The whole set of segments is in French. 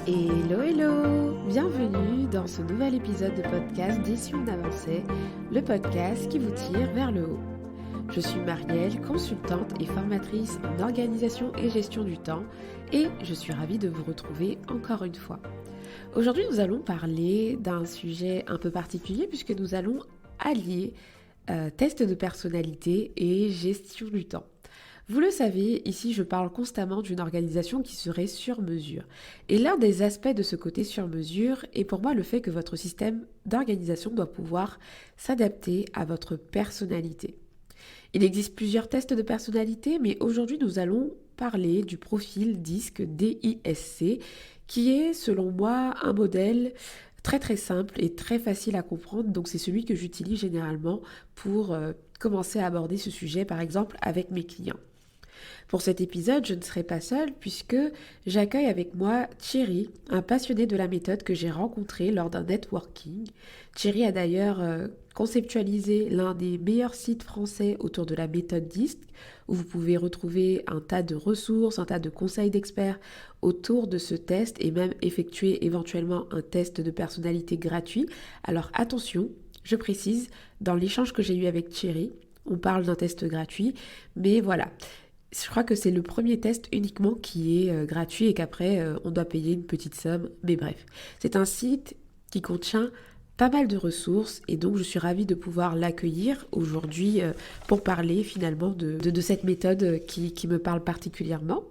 Hello, hello! Bienvenue dans ce nouvel épisode de podcast Décision d'avancer, le podcast qui vous tire vers le haut. Je suis Marielle, consultante et formatrice en organisation et gestion du temps et je suis ravie de vous retrouver encore une fois. Aujourd'hui, nous allons parler d'un sujet un peu particulier puisque nous allons allier test de personnalité et gestion du temps. Vous le savez, ici je parle constamment d'une organisation qui serait sur mesure. Et l'un des aspects de ce côté sur mesure est pour moi le fait que votre système d'organisation doit pouvoir s'adapter à votre personnalité. Il existe plusieurs tests de personnalité, mais aujourd'hui nous allons parler du profil DISC, DISC, qui est selon moi un modèle très très simple et très facile à comprendre. Donc c'est celui que j'utilise généralement pour commencer à aborder ce sujet, par exemple avec mes clients. Pour cet épisode, je ne serai pas seule puisque j'accueille avec moi Thierry, un passionné de la méthode que j'ai rencontré lors d'un networking. Thierry a d'ailleurs conceptualisé l'un des meilleurs sites français autour de la méthode DISC, où vous pouvez retrouver un tas de ressources, un tas de conseils d'experts autour de ce test et même effectuer éventuellement un test de personnalité gratuit. Alors attention, je précise, dans l'échange que j'ai eu avec Thierry, on parle d'un test gratuit, mais voilà. Je crois que c'est le premier test uniquement qui est gratuit et qu'après on doit payer une petite somme. Mais bref, c'est un site qui contient pas mal de ressources et donc je suis ravie de pouvoir l'accueillir aujourd'hui pour parler finalement de cette méthode qui me parle particulièrement.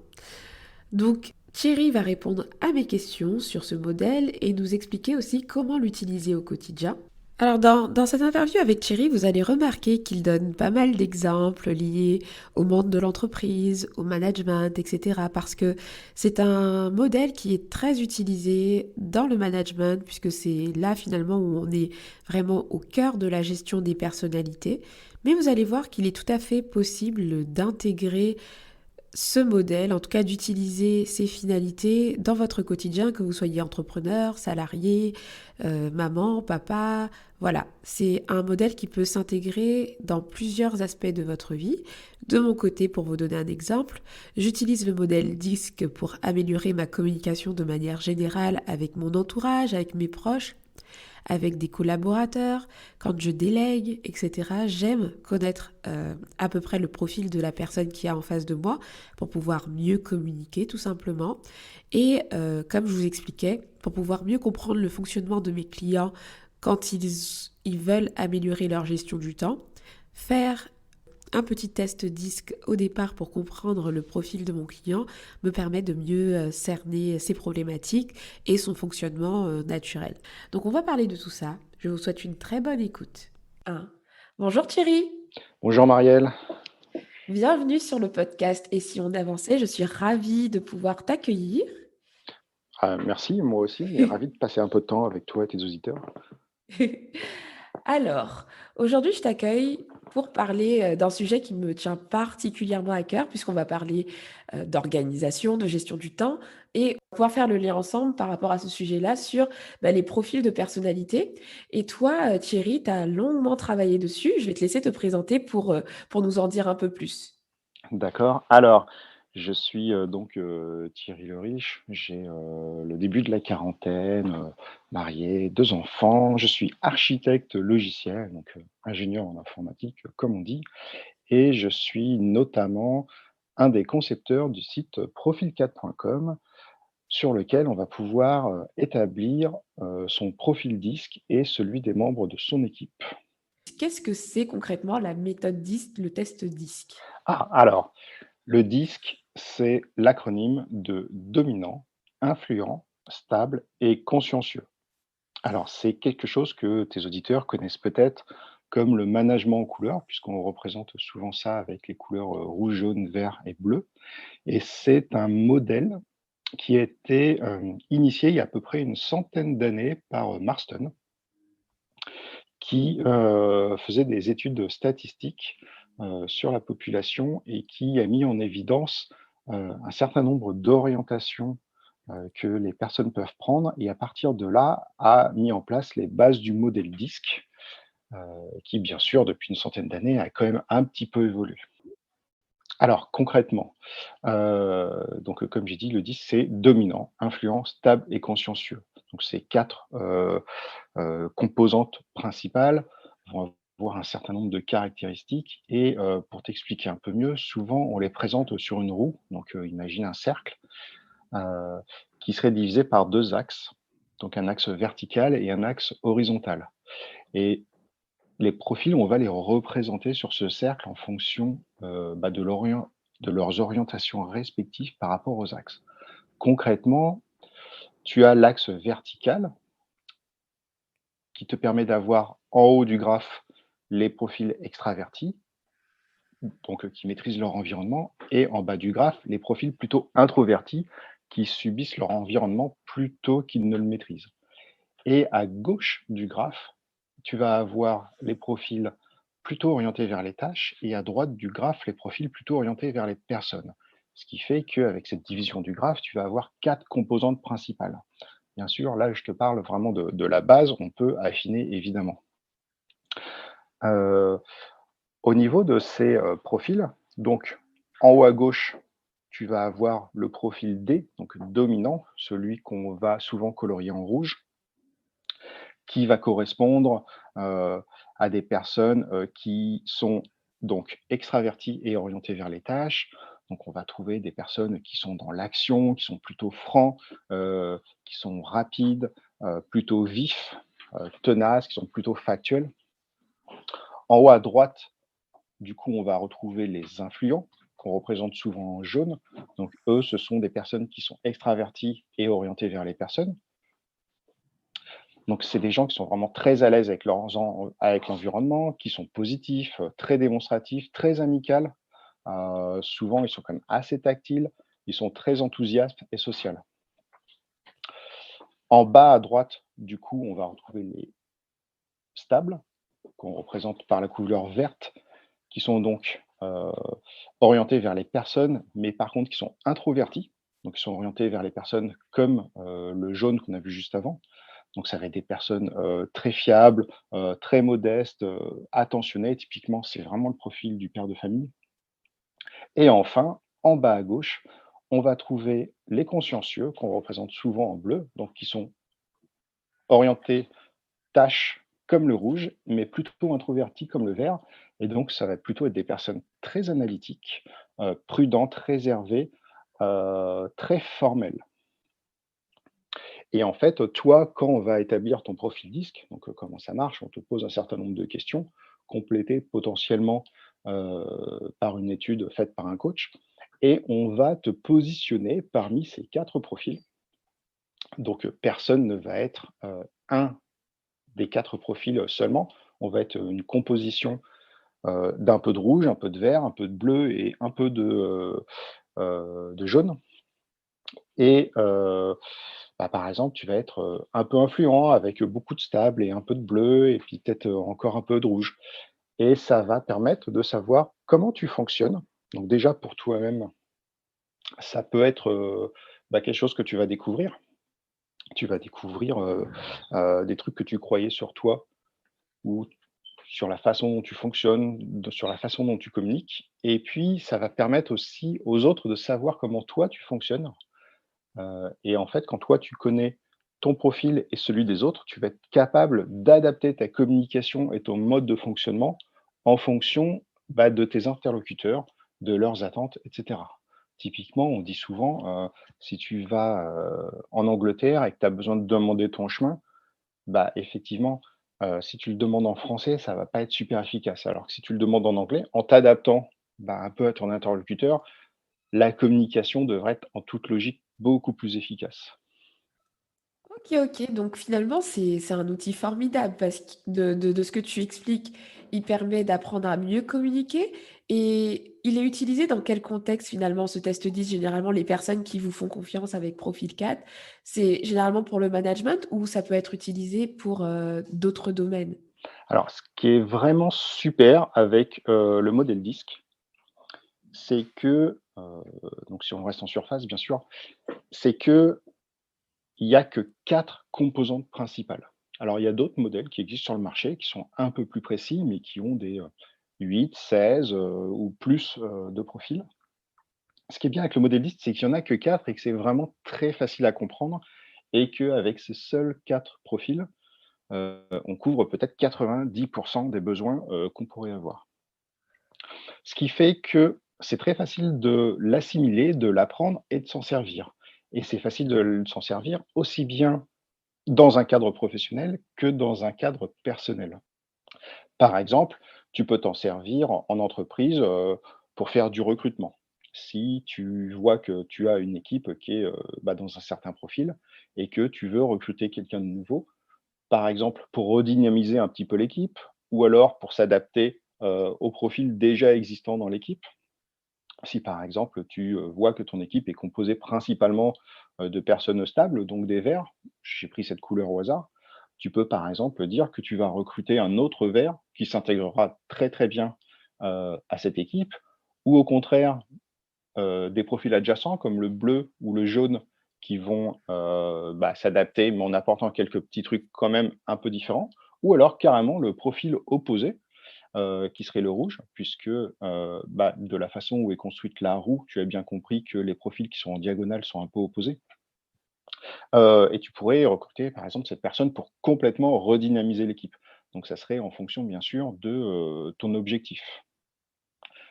Donc Thierry va répondre à mes questions sur ce modèle et nous expliquer aussi comment l'utiliser au quotidien. Alors dans cette interview avec Thierry, vous allez remarquer qu'il donne pas mal d'exemples liés au monde de l'entreprise, au management, etc. Parce que c'est un modèle qui est très utilisé dans le management, puisque c'est là finalement où on est vraiment au cœur de la gestion des personnalités. Mais vous allez voir qu'il est tout à fait possible d'intégrer ce modèle, en tout cas d'utiliser ces finalités dans votre quotidien, que vous soyez entrepreneur, salarié, maman, papa, voilà. C'est un modèle qui peut s'intégrer dans plusieurs aspects de votre vie. De mon côté, pour vous donner un exemple, j'utilise le modèle DISC pour améliorer ma communication de manière générale avec mon entourage, avec mes proches, avec des collaborateurs, quand je délègue, etc. J'aime connaître à peu près le profil de la personne qui est en face de moi pour pouvoir mieux communiquer tout simplement. Et comme je vous expliquais, pour pouvoir mieux comprendre le fonctionnement de mes clients quand ils veulent améliorer leur gestion du temps, faire un petit test disque au départ pour comprendre le profil de mon client me permet de mieux cerner ses problématiques et son fonctionnement naturel. Donc on va parler de tout ça. Je vous souhaite une très bonne écoute. Bonjour Thierry, Bonjour Marielle. bienvenue sur le podcast Et si on avançait, je suis ravie de pouvoir t'accueillir. Merci, moi aussi, et ravi de passer un peu de temps avec toi et tes auditeurs. Alors, aujourd'hui, je t'accueille pour parler d'un sujet qui me tient particulièrement à cœur, puisqu'on va parler d'organisation, de gestion du temps, et on va pouvoir faire le lien ensemble par rapport à ce sujet-là sur les profils de personnalité. Et toi, Thierry, tu as longuement travaillé dessus. Je vais te laisser te présenter pour nous en dire un peu plus. D'accord. Alors, je suis Thierry Le Riche. J'ai le début de la quarantaine, marié, 2 enfants. Je suis architecte logiciel, donc ingénieur en informatique, comme on dit, et je suis notamment un des concepteurs du site profil4.com sur lequel on va pouvoir établir son profil disque et celui des membres de son équipe. Qu'est-ce que c'est concrètement la méthode DISC, le test DISC? Alors, le DISC, c'est l'acronyme de dominant, influent, stable et consciencieux. Alors, c'est quelque chose que tes auditeurs connaissent peut-être comme le management en couleurs, puisqu'on représente souvent ça avec les couleurs rouge, jaune, vert et bleu. Et c'est un modèle qui a été initié il y a à peu près une centaine d'années par Marston, qui faisait des études statistiques sur la population et qui a mis en évidence un certain nombre d'orientations que les personnes peuvent prendre et à partir de là a mis en place les bases du modèle DISC qui bien sûr depuis une centaine d'années a quand même un petit peu évolué. Alors concrètement, donc comme j'ai dit, le 10 c'est dominant, influent, stable et consciencieux. Donc ces 4 composantes principales vont avoir un certain nombre de caractéristiques et pour t'expliquer un peu mieux, souvent on les présente sur une roue, donc imagine un cercle, heu, qui serait divisé par 2 axes, donc un axe vertical et un axe horizontal et les profils, on va les représenter sur ce cercle en fonction, de leurs orientations respectives par rapport aux axes. Concrètement, tu as l'axe vertical qui te permet d'avoir en haut du graphe les profils extravertis, donc qui maîtrisent leur environnement, et en bas du graphe, les profils plutôt introvertis qui subissent leur environnement plutôt qu'ils ne le maîtrisent. Et à gauche du graphe, tu vas avoir les profils plutôt orientés vers les tâches et à droite du graphe, les profils plutôt orientés vers les personnes. Ce qui fait qu'avec cette division du graphe, tu vas avoir 4 composantes principales. Bien sûr, là, je te parle vraiment de la base, on peut affiner évidemment. Heu, Au niveau de ces, profils, donc en haut à gauche, tu vas avoir le profil D, donc dominant, celui qu'on va souvent colorier en rouge, qui va correspondre, à des personnes, qui sont donc extraverties et orientées vers les tâches. Donc on va trouver des personnes qui sont dans l'action, qui sont plutôt francs, qui sont rapides, plutôt vifs, tenaces, qui sont plutôt factuels. En haut à droite, du coup, on va retrouver les influents, qu'on représente souvent en jaune. Donc eux, ce sont des personnes qui sont extraverties et orientées vers les personnes. Donc c'est des gens qui sont vraiment très à l'aise avec avec l'environnement, qui sont positifs, très démonstratifs, très amicaux. Souvent, ils sont quand même assez tactiles, ils sont très enthousiastes et sociaux. En bas à droite, du coup, on va retrouver les stables, qu'on représente par la couleur verte, qui sont donc, orientés vers les personnes, mais par contre qui sont introvertis. Donc ils sont orientés vers les personnes comme, le jaune qu'on a vu juste avant. Donc ça va être des personnes, très fiables, très modestes, attentionnées. Typiquement, c'est vraiment le profil du père de famille. Et enfin, en bas à gauche, on va trouver les consciencieux qu'on représente souvent en bleu, donc qui sont orientés tâches comme le rouge, mais plutôt introvertis comme le vert. Et donc ça va plutôt être des personnes très analytiques, prudentes, réservées, très formelles. Et en fait, toi, quand on va établir ton profil disque, donc comment ça marche? On te pose un certain nombre de questions, complétées potentiellement, par une étude faite par un coach et on va te positionner parmi ces 4 profils. Donc, personne ne va être, un des 4 profils, seulement. On va être, une composition, d'un peu de rouge, un peu de vert, un peu de bleu et un peu de jaune. Et par exemple, tu vas être, un peu influent avec beaucoup de stable et un peu de bleu et puis peut-être, encore un peu de rouge et ça va permettre de savoir comment tu fonctionnes. Donc déjà pour toi-même, ça peut être, quelque chose que tu vas découvrir. Tu vas découvrir, des trucs que tu croyais sur toi ou sur la façon dont tu fonctionnes, sur la façon dont tu communiques et puis ça va permettre aussi aux autres de savoir comment toi tu fonctionnes. Et en fait, quand toi, tu connais ton profil et celui des autres, tu vas être capable d'adapter ta communication et ton mode de fonctionnement en fonction, de tes interlocuteurs, de leurs attentes et cetera. Typiquement, on dit souvent, si tu vas, en Angleterre et que tu as besoin de demander ton chemin, effectivement, si tu le demandes en français, ça va pas être super efficace. Alors que si tu le demandes en anglais, en t'adaptant, un peu à ton interlocuteur, la communication devrait être en toute logique beaucoup plus efficace. OK, OK, donc finalement, c'est un outil formidable parce que de ce que tu expliques, il permet d'apprendre à mieux communiquer et il est utilisé dans quel contexte finalement ce test 10? Généralement, les personnes qui vous font confiance avec profil 4, c'est généralement pour le management ou ça peut être utilisé pour, d'autres domaines? Alors ce qui est vraiment super avec, le modèle disque, c'est que, donc si on reste en surface bien sûr, c'est qu'il y a que 4 composantes principales. Alors il y a d'autres modèles qui existent sur le marché, qui sont un peu plus précis, mais qui ont des 8, 16 ou plus de profils. Ce qui est bien avec le modèle liste, c'est qu'il y en a que 4 et que c'est vraiment très facile à comprendre et qu'avec ces seuls 4 profils, on couvre peut-être 90 des besoins, qu'on pourrait avoir. Ce qui fait que c'est très facile de l'assimiler, de l'apprendre et de s'en servir. Et c'est facile de s'en servir aussi bien dans un cadre professionnel que dans un cadre personnel. Par exemple, tu peux t'en servir en entreprise, pour faire du recrutement. Si tu vois que tu as une équipe qui est, dans un certain profil et que tu veux recruter quelqu'un de nouveau, par exemple pour redynamiser un petit peu l'équipe ou alors pour s'adapter, aux profils déjà existants dans l'équipe. Si par exemple tu, vois que ton équipe est composée principalement, de personnes stables, donc des verts, j'ai pris cette couleur au hasard, tu peux par exemple dire que tu vas recruter un autre vert qui s'intégrera très, très bien, à cette équipe ou au contraire, des profils adjacents comme le bleu ou le jaune qui vont, s'adapter mais en apportant quelques petits trucs quand même un peu différents ou alors carrément le profil opposé qui serait le rouge, puisque, de la façon où est construite la roue, tu as bien compris que les profils qui sont en diagonale sont un peu opposés. Et tu pourrais recruter, par exemple, cette personne pour complètement redynamiser l'équipe. Donc ça serait en fonction, bien sûr, de, ton objectif.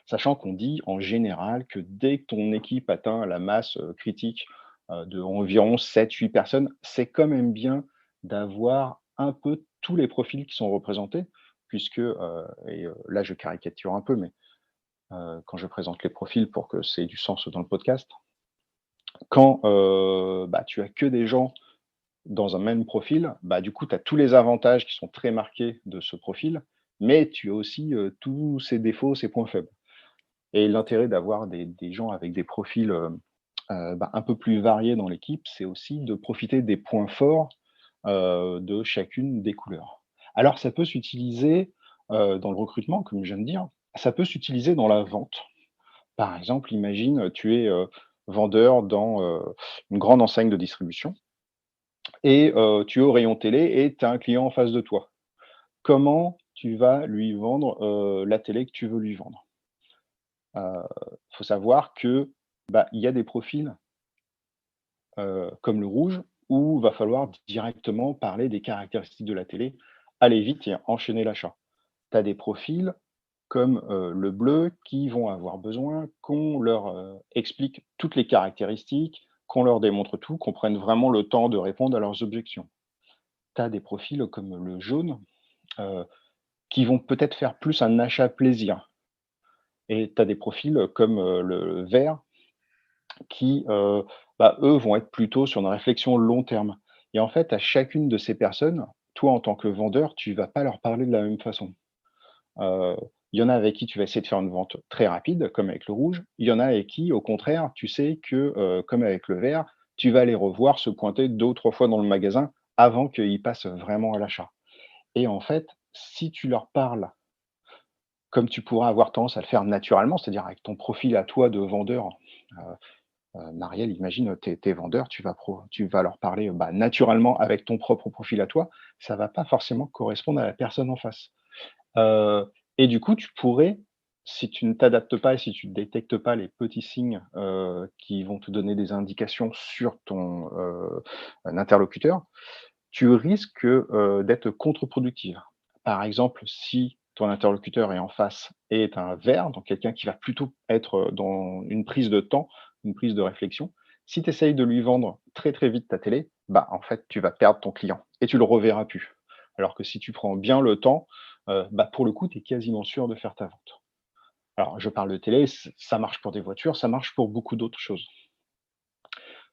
Sachant qu'on dit en général que dès que ton équipe atteint la masse, critique, d'environ 7-8 personnes, c'est quand même bien d'avoir un peu tous les profils qui sont représentés puisque, là je caricature un peu, mais quand je présente les profils pour que ça ait du sens dans le podcast. Quand, tu as que des gens dans un même profil, du coup, tu as tous les avantages qui sont très marqués de ce profil, mais tu as aussi, tous ses défauts, ses points faibles et l'intérêt d'avoir des gens avec des profils, un peu plus variés dans l'équipe, c'est aussi de profiter des points forts, de chacune des couleurs. Alors ça peut s'utiliser, dans le recrutement, comme je viens de dire, ça peut s'utiliser dans la vente. Par exemple, imagine, tu es, vendeur dans, une grande enseigne de distribution et tu es au rayon télé et tu as un client en face de toi. Comment tu vas lui vendre, la télé que tu veux lui vendre? Il faut savoir que, il y a des profils, comme le rouge où va falloir directement parler des caractéristiques de la télé, aller vite et enchaîner l'achat. Tu as des profils comme, le bleu qui vont avoir besoin qu'on leur, explique toutes les caractéristiques, qu'on leur démontre tout, qu'on prenne vraiment le temps de répondre à leurs objections. Tu as des profils comme le jaune, heu, qui vont peut-être faire plus un achat plaisir et tu as des profils comme, le vert qui, eux, vont être plutôt sur une réflexion long terme et en fait, à chacune de ces personnes, toi, en tant que vendeur, tu vas pas leur parler de la même façon. Heu, il y en a avec qui tu vas essayer de faire une vente très rapide, comme avec le rouge. Il y en a avec qui, au contraire, tu sais que, comme avec le vert, tu vas les revoir se pointer 2 ou 3 fois dans le magasin avant qu'ils passent vraiment à l'achat. Et en fait, si tu leur parles comme tu pourras avoir tendance à le faire naturellement, c'est-à-dire avec ton profil à toi de vendeur, Marielle, imagine, tu es vendeur, tu vas leur parler, naturellement avec ton propre profil à toi, ça va pas forcément correspondre à la personne en face. Heu et du coup, tu pourrais, si tu ne t'adaptes pas et si tu ne détectes pas les petits signes, qui vont te donner des indications sur ton, interlocuteur, tu risques, d'être contre-productive. Par exemple, si ton interlocuteur est en face et est un vert, donc quelqu'un qui va plutôt être, dans une prise de temps, une prise de réflexion, si tu essayes de lui vendre très, très vite ta télé, en fait, tu vas perdre ton client et tu le reverras plus. Alors que si tu prends bien le temps, pour le coup, tu es quasiment sûr de faire ta vente. Alors je parle de télé, ça marche pour des voitures, ça marche pour beaucoup d'autres choses.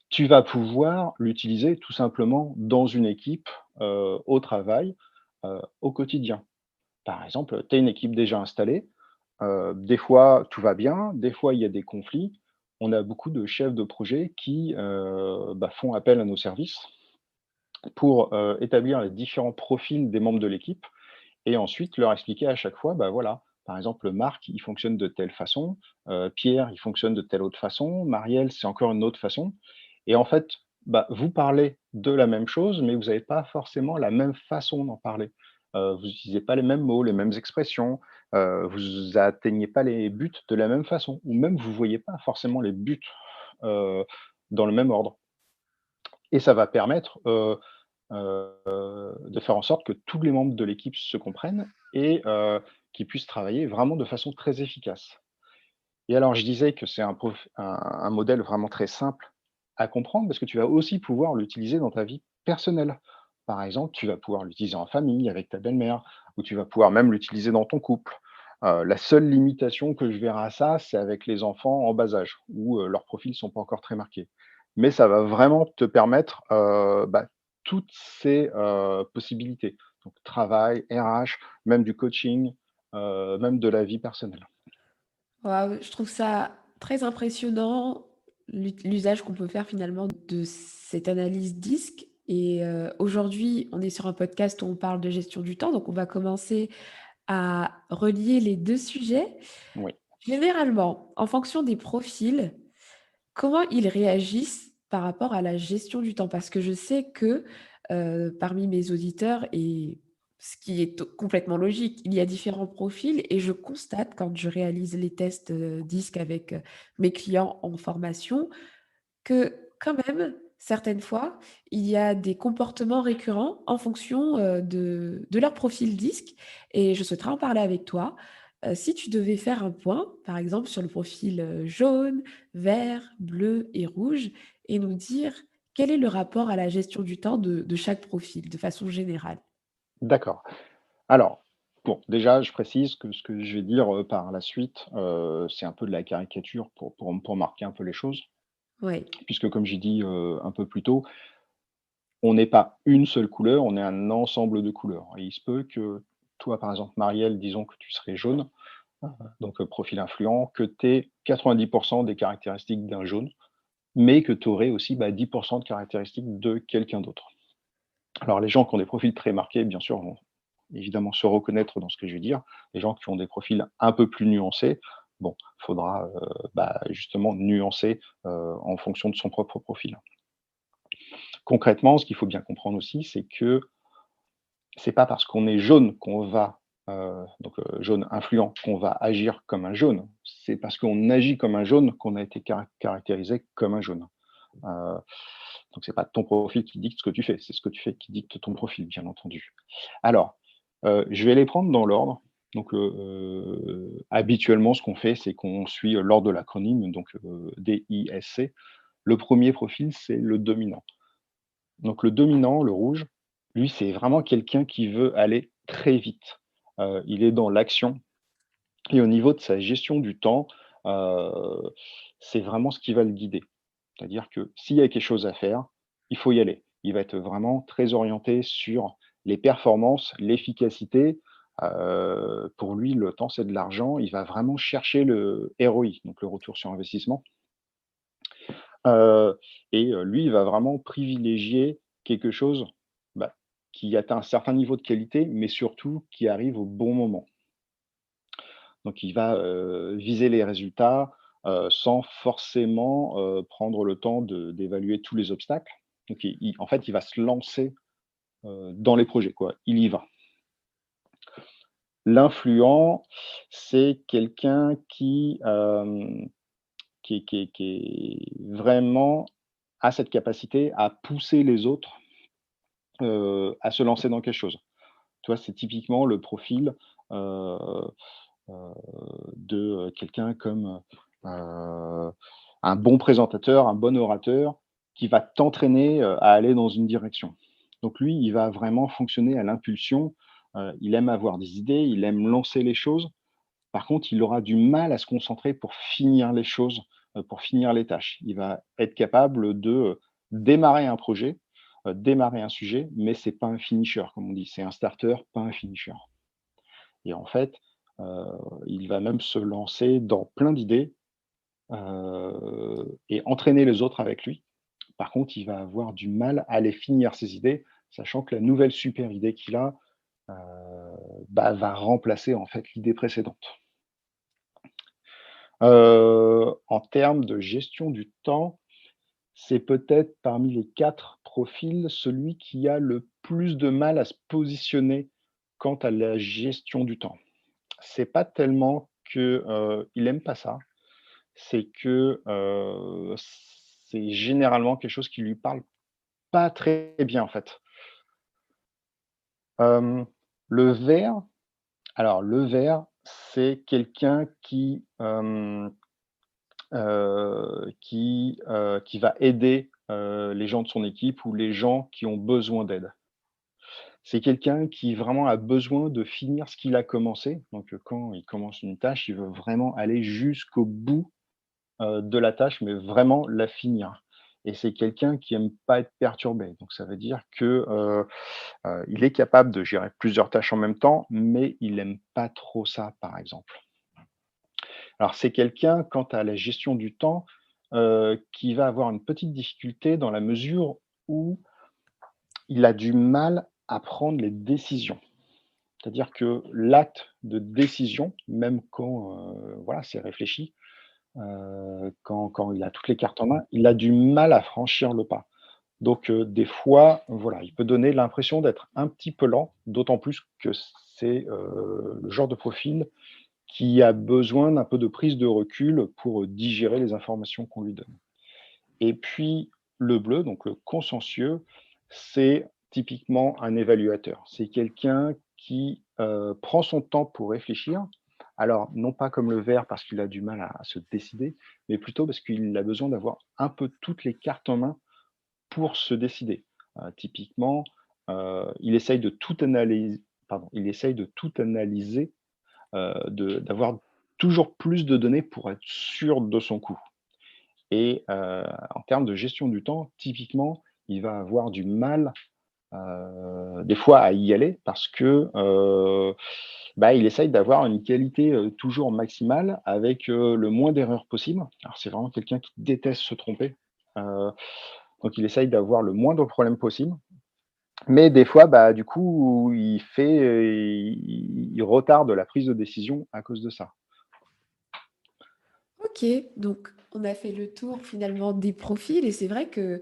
Tu vas pouvoir l'utiliser tout simplement dans une équipe, au travail, au quotidien. Par exemple, tu as une équipe déjà installée, des fois tout va bien, des fois il y a des conflits. On a beaucoup de chefs de projet qui, font appel à nos services pour, établir les différents profils des membres de l'équipe et ensuite leur expliquer à chaque fois, voilà, par exemple, Marc, il fonctionne de telle façon, Pierre, il fonctionne de telle autre façon, Marielle, c'est encore une autre façon et en fait, vous parlez de la même chose, mais vous n'avez pas forcément la même façon d'en parler. Vous n'utilisez pas les mêmes mots, les mêmes expressions, vous atteignez pas les buts de la même façon ou même vous voyez pas forcément les buts, heu, dans le même ordre et ça va permettre, de faire en sorte que tous les membres de l'équipe se comprennent et qu'ils puissent travailler vraiment de façon très efficace. Et alors je disais que c'est un modèle vraiment très simple à comprendre parce que tu vas aussi pouvoir l'utiliser dans ta vie personnelle. Par exemple, tu vas pouvoir l'utiliser en famille avec ta belle-mère ou tu vas pouvoir même l'utiliser dans ton couple. La seule limitation que je verrai à ça, c'est avec les enfants en bas âge où, leurs profils ne sont pas encore très marqués. Mais ça va vraiment te permettre, toutes ces, possibilités. Donc travail, RH, même du coaching, même de la vie personnelle. Waouh, je trouve ça très impressionnant, l'usage qu'on peut faire finalement de cette analyse disque. Et aujourd'hui, on est sur un podcast où on parle de gestion du temps, donc on va commencer à relier les deux sujets. Oui. Généralement, en fonction des profils, comment ils réagissent par rapport à la gestion du temps? Parce que je sais que, parmi mes auditeurs et ce qui est complètement logique, il y a différents profils et je constate quand je réalise les tests, DISC avec, mes clients en formation que quand même, certaines fois, il y a des comportements récurrents en fonction, de leur profil DISC et je souhaiterais en parler avec toi. Si tu devais faire un point, par exemple sur le profil, jaune, vert, bleu et rouge et nous dire quel est le rapport à la gestion du temps de chaque profil de façon générale? D'accord. Alors, bon, déjà, je précise que ce que je vais dire, par la suite, c'est un peu de la caricature pour marquer un peu les choses. Oui, Puisque comme j'ai dit, un peu plus tôt, on n'est pas une seule couleur, on est un ensemble de couleurs et il se peut que toi, par exemple, Marielle, disons que tu serais jaune, donc profil influent, que tu aies 90 des caractéristiques d'un jaune, mais que tu aurais aussi, 10 de caractéristiques de quelqu'un d'autre. Alors les gens qui ont des profils très marqués, bien sûr, vont évidemment se reconnaître dans ce que je vais dire. Les gens qui ont des profils un peu plus nuancés, bon, il faudra, justement nuancer, en fonction de son propre profil. Concrètement, ce qu'il faut bien comprendre aussi, c'est que c'est pas parce qu'on est jaune qu'on va, jaune influent, qu'on va agir comme un jaune. C'est parce qu'on agit comme un jaune qu'on a été caractérisé comme un jaune. Heu, donc c'est pas ton profil qui dicte ce que tu fais, c'est ce que tu fais qui dicte ton profil, bien entendu. Alors, je vais les prendre dans l'ordre. Donc, habituellement, ce qu'on fait, c'est qu'on suit, l'ordre de l'acronyme, donc, DISC. Le premier profil, c'est le dominant. Donc le dominant, le rouge, lui, c'est vraiment quelqu'un qui veut aller très vite. Il est dans l'action et au niveau de sa gestion du temps, heu, c'est vraiment ce qui va le guider. C'est-à-dire que s'il y a quelque chose à faire, il faut y aller. Il va être vraiment très orienté sur les performances, l'efficacité. Pour lui, le temps, c'est de l'argent. Il va vraiment chercher le ROI, donc le retour sur investissement. Heu Lui, il va vraiment privilégier quelque chose, bah, qui atteint un certain niveau de qualité, mais surtout qui arrive au bon moment. Donc il va, viser les résultats, sans forcément, prendre le temps d'évaluer tous les obstacles. Donc en fait, il va se lancer, dans les projets, quoi. Il y va. L'influent, c'est quelqu'un qui vraiment a cette capacité à pousser les autres, à se lancer dans quelque chose. Tu vois, c'est typiquement le profil, heu heu, de, quelqu'un comme, un bon présentateur, un bon orateur qui va t'entraîner, à aller dans une direction. Donc lui, il va vraiment fonctionner à l'impulsion, il aime avoir des idées, il aime lancer les choses. Par contre, il aura du mal à se concentrer pour finir les choses, pour finir les tâches. Il va être capable de, démarrer un projet, démarrer un sujet, mais c'est pas un finisher comme on dit. C'est un starter, pas un finisher et en fait, heu, il va même se lancer dans plein d'idées, et entraîner les autres avec lui. Par contre, il va avoir du mal à les finir ses idées, sachant que la nouvelle super idée qu'il a, heu, va remplacer en fait l'idée précédente. En termes de gestion du temps, c'est peut-être parmi les 4 profils, celui qui a le plus de mal à se positionner quant à la gestion du temps. C'est pas tellement que, il aime pas ça, c'est que, c'est généralement quelque chose qui lui parle pas très bien, en fait. Hem, le vert le vert, c'est quelqu'un qui va aider, les gens de son équipe ou les gens qui ont besoin d'aide. C'est quelqu'un qui vraiment a besoin de finir ce qu'il a commencé. Donc, quand il commence une tâche, il veut vraiment aller jusqu'au bout, de la tâche, mais vraiment la finir. Et c'est quelqu'un qui aime pas être perturbé. Donc ça veut dire que, il est capable de gérer plusieurs tâches en même temps, mais il aime pas trop ça, par exemple. Alors c'est quelqu'un, quant à la gestion du temps, qui va avoir une petite difficulté dans la mesure où il a du mal à prendre les décisions. C'est-à-dire que l'acte de décision, même quand, voilà, c'est réfléchi, quand il a toutes les cartes en main, il a du mal à franchir le pas. Donc, des fois, voilà, il peut donner l'impression d'être un petit peu lent, d'autant plus que c'est, le genre de profil qui a besoin d'un peu de prise de recul pour, digérer les informations qu'on lui donne. Et puis le bleu, donc le consciencieux, c'est typiquement un évaluateur. C'est quelqu'un qui, prend son temps pour réfléchir. Alors non pas comme le vert parce qu'il a du mal à se décider, mais plutôt parce qu'il a besoin d'avoir un peu toutes les cartes en main pour se décider. Typiquement, il essaye de tout analyser, d'avoir toujours plus de données pour être sûr de son coup. Et en termes de gestion du temps, typiquement, il va avoir du mal, des fois à y aller parce que, il essaye d'avoir une qualité, toujours maximale avec, le moins d'erreurs possible. Alors c'est vraiment quelqu'un qui déteste se tromper, heu, donc il essaye d'avoir le moins de problèmes possible. Mais des fois, du coup, il retarde la prise de décision à cause de ça. OK, donc on a fait le tour finalement des profils et c'est vrai que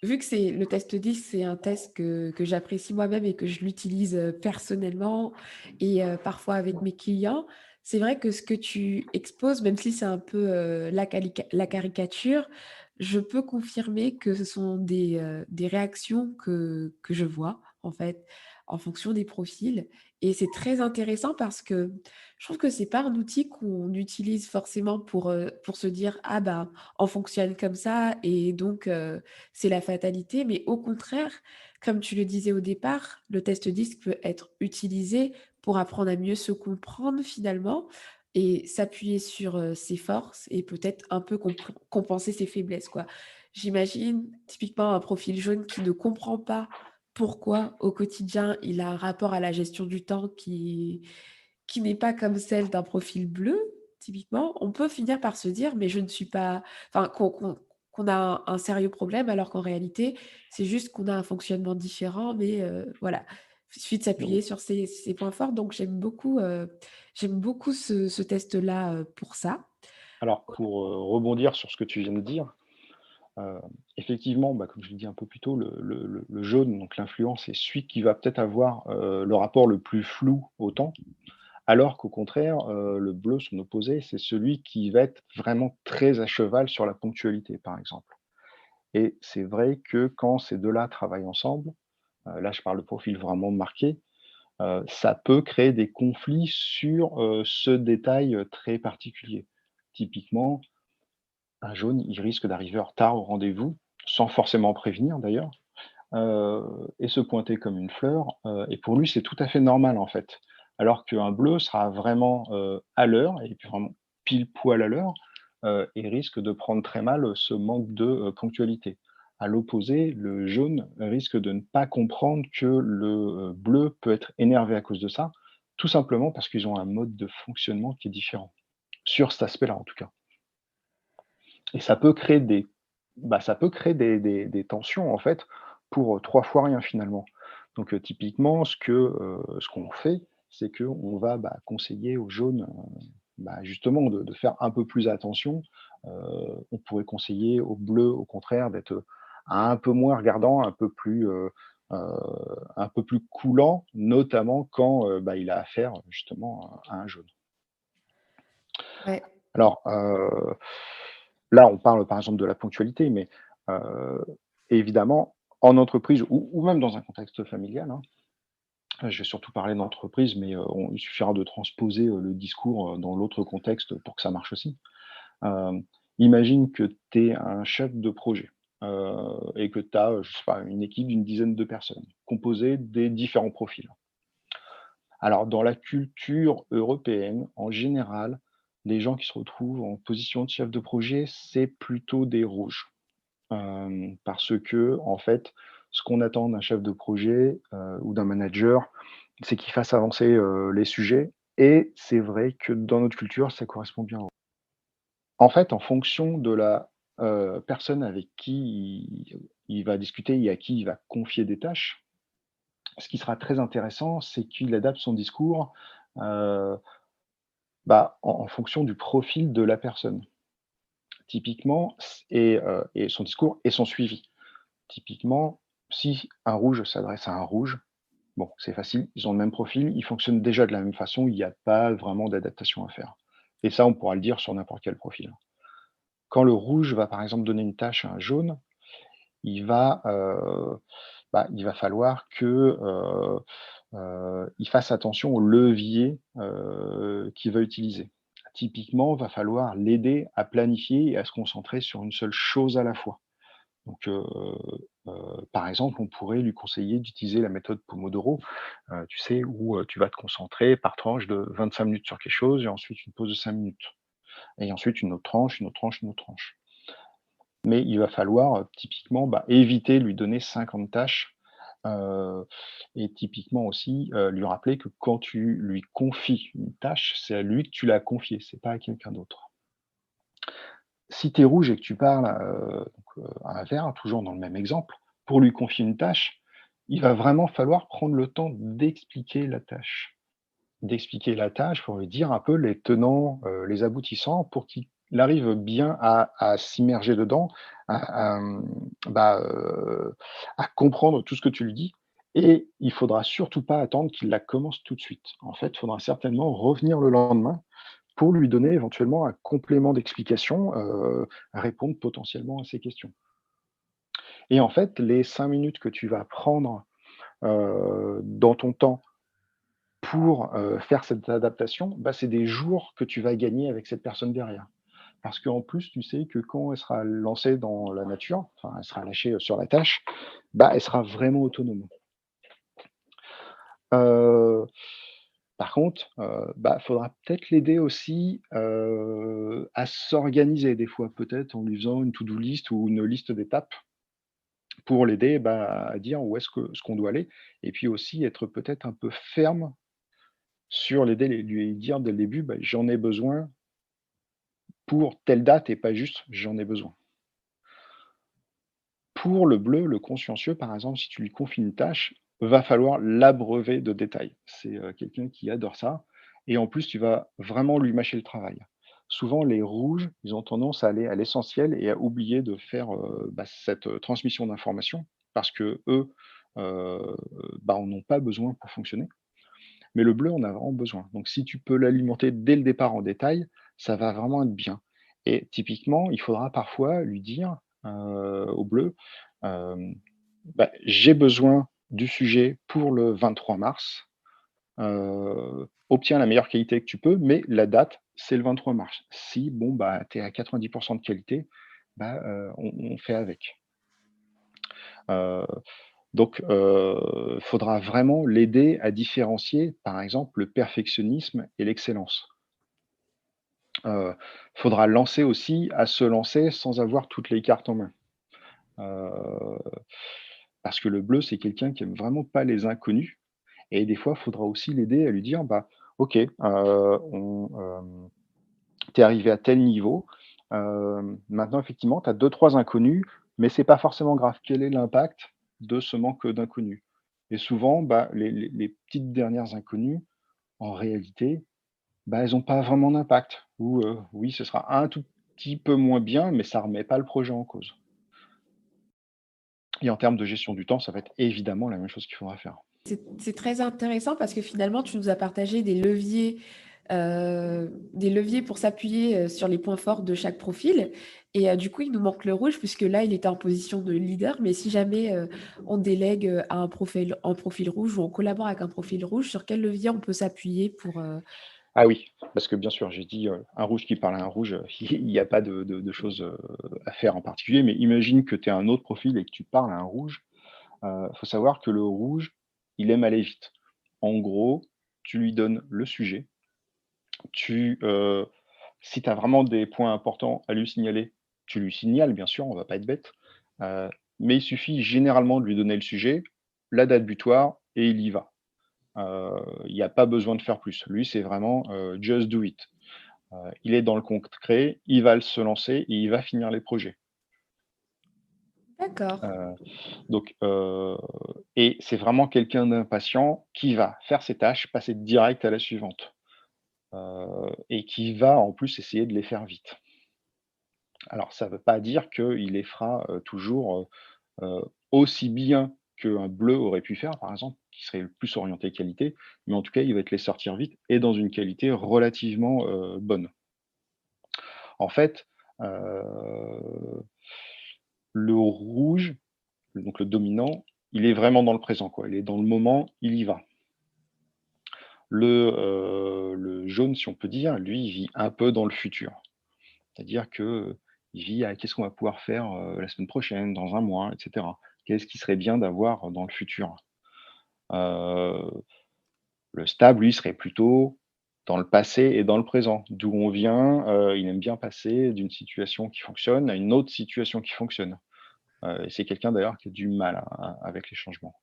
vu que c'est le test 10, c'est un test que j'apprécie moi-même et que je l'utilise, personnellement et parfois avec mes clients. C'est vrai que ce que tu exposes, même si c'est un peu, la caricature, je peux confirmer que ce sont des réactions que je vois, en fait, en fonction des profils et c'est très intéressant parce que je trouve que c'est pas un outil qu'on utilise forcément pour se dire: «Ah ben, on fonctionne comme ça et donc c'est la fatalité», mais au contraire, comme tu le disais au départ, le test DISC peut être utilisé pour apprendre à mieux se comprendre finalement et s'appuyer sur, ses forces et peut-être un peu compenser ses faiblesses, quoi. J'imagine typiquement un profil jaune qui ne comprend pas pourquoi au quotidien il a un rapport à la gestion du temps qui n'est pas comme celle d'un profil bleu, typiquement, on peut finir par se dire: «Mais je ne suis pas» enfin qu'on a un sérieux problème alors qu'en réalité, c'est juste qu'on a un fonctionnement différent, mais voilà. Il suffit de s'appuyer sur ses points forts, donc j'aime beaucoup ce test-là, pour ça. Alors pour, rebondir sur ce que tu viens de dire, heu, effectivement, comme je l'ai dit un peu plus tôt, le jaune, donc l'influence, c'est celui qui va peut-être avoir, le rapport le plus flou au temps, alors qu'au contraire, le bleu, son opposé, c'est celui qui va être vraiment très à cheval sur la ponctualité, par exemple. Et c'est vrai que quand ces 2 là travaillent ensemble, là je parle de profil vraiment marqué, ça peut créer des conflits sur, ce détail, très particulier. Typiquement, un jaune, il risque d'arriver en retard au rendez-vous, sans forcément prévenir d'ailleurs, heu et se pointer comme une fleur, et pour lui, c'est tout à fait normal, en fait. Alors qu'un bleu sera vraiment, à l'heure et puis vraiment pile poil à l'heure, et risque de prendre très mal, ce manque de, ponctualité. À l'opposé, le jaune risque de ne pas comprendre que le, bleu peut être énervé à cause de ça, tout simplement parce qu'ils ont un mode de fonctionnement qui est différent. Sur cet aspect-là, en tout cas. Et ça peut créer des tensions, en fait, pour, 3 fois rien, finalement. Donc, typiquement, ce qu'on fait, c'est qu'on va, conseiller aux jaunes, justement de faire un peu plus attention. On pourrait conseiller aux bleus, au contraire, d'être, un peu moins regardant, un peu plus coulant, notamment quand, il a affaire, justement, à un jaune. Ouais. Alors, là, on parle par exemple de la ponctualité, mais heu, évidemment, en entreprise ou même dans un contexte familial, hein, je vais surtout parler d'entreprise, mais il suffira de transposer, le discours, dans l'autre contexte pour que ça marche aussi. Imagine que tu es un chef de projet, et que tu as, je sais pas, une équipe d'une dizaine de personnes, composée des différents profils. Alors dans la culture européenne, en général, les gens qui se retrouvent en position de chef de projet, c'est plutôt des rouges. Parce que en fait, ce qu'on attend d'un chef de projet, ou d'un manager, c'est qu'il fasse avancer, les sujets et c'est vrai que dans notre culture, ça correspond bien. En fait, en fonction de la, personne avec qui il va discuter et à qui il va confier des tâches, ce qui sera très intéressant, c'est qu'il adapte son discours, heu, en fonction du profil de la personne. Typiquement et son discours et son suivi. Typiquement, si un rouge s'adresse à un rouge, bon, c'est facile, ils ont le même profil, ils fonctionnent déjà de la même façon, il n'y a pas vraiment d'adaptation à faire et ça, on pourra le dire sur n'importe quel profil. Quand le rouge va, par exemple, donner une tâche à un jaune, il va, il va falloir que, il fasse attention au levier, qu'il va utiliser. Typiquement, va falloir l'aider à planifier et à se concentrer sur une seule chose à la fois. Donc, par exemple, on pourrait lui conseiller d'utiliser la méthode Pomodoro, tu sais, où, tu vas te concentrer par tranche de 25 minutes sur quelque chose et ensuite une pause de 5 minutes et ensuite une autre tranche, une autre tranche, une autre tranche. Mais il va falloir, typiquement, éviter de lui donner 50 tâches, heu et typiquement aussi, lui rappeler que quand tu lui confies une tâche, c'est à lui que tu l'as confiée, c'est pas à quelqu'un d'autre. Si tu es rouge et que tu parles, à un vert, toujours dans le même exemple, pour lui confier une tâche, il va vraiment falloir prendre le temps d'expliquer la tâche. D'expliquer la tâche pour lui dire un peu les tenants, les aboutissants pour qu'il arrive bien à s'immerger dedans, à, à comprendre tout ce que tu lui dis et il faudra surtout pas attendre qu'il la commence tout de suite. En fait, il faudra certainement revenir le lendemain pour lui donner éventuellement un complément d'explication, répondre potentiellement à ses questions. Et en fait, les 5 minutes que tu vas prendre, dans ton temps pour, faire cette adaptation, c'est des jours que tu vas gagner avec cette personne derrière. Parce qu'en plus, tu sais que quand elle sera lancée dans la nature, enfin, elle sera lâchée, sur la tâche, elle sera vraiment autonome. Heu, Par contre, faudra peut-être l'aider aussi, à s'organiser des fois, peut-être en lui faisant une to-do list ou une liste d'étapes pour l'aider, à dire où est-ce que ce qu'on doit aller et puis aussi être peut-être un peu ferme sur l'aider, lui dire dès le début: «J'en ai besoin pour telle date» et pas juste: «J'en ai besoin». Pour le bleu, le consciencieux, par exemple, si tu lui confies une tâche, va falloir l'abreuver de détails. C'est, quelqu'un qui adore ça et en plus, tu vas vraiment lui mâcher le travail. Souvent, les rouges, ils ont tendance à aller à l'essentiel et à oublier de faire, cette, transmission d'informations parce qu'eux, en ont pas besoin pour fonctionner. Mais le bleu en a vraiment besoin. Donc si tu peux l'alimenter dès le départ en détail, ça va vraiment être bien. Et typiquement, il faudra parfois lui dire, au bleu, hem, «J'ai besoin du sujet pour le 23 mars, obtiens la meilleure qualité que tu peux, mais la date, c'est le 23 mars». Si bon, tu es à 90 de qualité, on fait avec. Heu faudra vraiment l'aider à différencier, par exemple, le perfectionnisme et l'excellence. Faudra le lancer aussi à se lancer sans avoir toutes les cartes en main. Heu, Parce que le bleu, c'est quelqu'un qui aime vraiment pas les inconnus et des fois, il faudra aussi l'aider à lui dire: «OK, tu es arrivé à tel niveau, maintenant effectivement, tu as 2-3 inconnus, mais c'est pas forcément grave. Quel est l'impact de ce manque d'inconnus?» Et souvent, les petites dernières inconnues, en réalité, elles ont pas vraiment d'impact ou, oui, ce sera un tout petit peu moins bien, mais ça remet pas le projet en cause. Et en termes de gestion du temps, ça va être évidemment la même chose qu'il faudra faire. C'est très intéressant parce que finalement, tu nous as partagé des leviers des leviers pour s'appuyer sur les points forts de chaque profil. Et du coup, il nous manque le rouge, puisque là, il était en position de leader. Mais si jamais on délègue à un profil rouge ou on collabore avec un profil rouge, sur quel levier on peut s'appuyer pour... Ah oui, parce que bien sûr, j'ai dit, un rouge qui parle à un rouge, il n'y a pas de choses, à faire en particulier, mais imagine que tu es un autre profil et que tu parles à un rouge. Faut savoir que le rouge, il aime aller vite. En gros, tu lui donnes le sujet, tu, si tu as vraiment des points importants à lui signaler, tu lui signales, bien sûr, on va pas être bête, heu, mais il suffit généralement de lui donner le sujet, la date butoir et il y va. Il y a pas besoin de faire plus. Lui, c'est vraiment, just do it. Il est dans le concret, il va se lancer et il va finir les projets. D'accord. Heu, et c'est vraiment quelqu'un d'impatient qui va faire ses tâches, passer direct à la suivante, et qui va en plus essayer de les faire vite. Alors ça ne veut pas dire qu'il les fera, toujours, aussi bien qu'un bleu aurait pu faire, par exemple, qui serait le plus orienté qualité, mais en tout cas, il va te les sortir vite et dans une qualité relativement, bonne. En fait, heu, le rouge, donc le dominant, il est vraiment dans le présent, quoi. Il est dans le moment, il y va. Le jaune, si on peut dire, lui, il vit un peu dans le futur. C'est-à-dire que, il vit: «Ah, qu'est-ce qu'on va pouvoir faire, la semaine prochaine, dans un mois?» et cetera. «Qu'est-ce qui serait bien d'avoir dans le futur?» Heu, le stable, lui, serait plutôt dans le passé et dans le présent. D'où on vient, il aime bien passer d'une situation qui fonctionne à une autre situation qui fonctionne. Et c'est quelqu'un d'ailleurs qui a du mal avec les changements.